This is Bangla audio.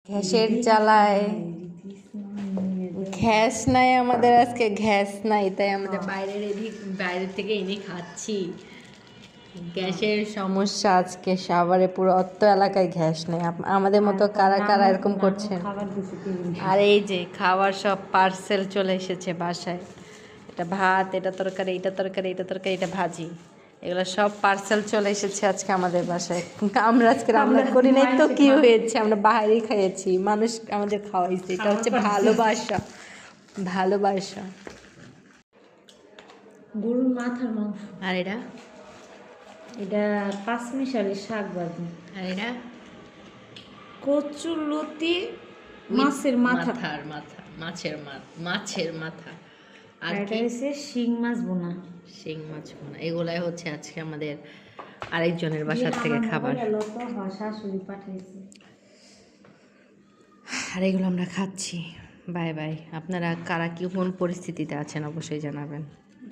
গ্যাসের জ্বালায় গ্যাস নাই আমাদের, আজকে গ্যাস নাই, তাই আমাদের বাইরে থেকে এনে খাচ্ছি। গ্যাসের সমস্যা আজকে সাভারে, পুরো অত্ত এলাকায় গ্যাস নেই। আমাদের মতো কারা কারা এরকম করছেন? আর এই যে খাবার সব পার্সেল চলে এসেছে বাসায়। এটা ভাত, এটা তরকারি, এটা তরকারি, এটা তরকারি, এটা ভাজি, এগুলো সব পার্সেল চলে এসেছে আজকে আমাদের বাসায়। আমরা আজকে রান্না করি নাই তো কি হয়েছে, আমরা বাইরেই খেয়েছি, মানুষ আমাদের খাওয়াইছে। এটা হচ্ছে ভালোবাসা, ভালোবাসা। গরুর মাথার মাংস। আর এটা এটা পাঁচমিশালি শাক ভাজি। আর এটা কচুলতি মাছের মাথা। মাছের মাথা। আর এটা হচ্ছে শিং মাছ বোনা। শিং মাছ বোনা। এগুলাই হচ্ছে আজকে আমাদের আরেকজনের বাসার থেকে খাবার। শাশুড়ি পাঠাইছে। আর এগুলো আমরা খাচ্ছি। Bye bye. আপনারা কারা কি কোন পরিস্থিতিতে আছেন অবশ্যই জানাবেন।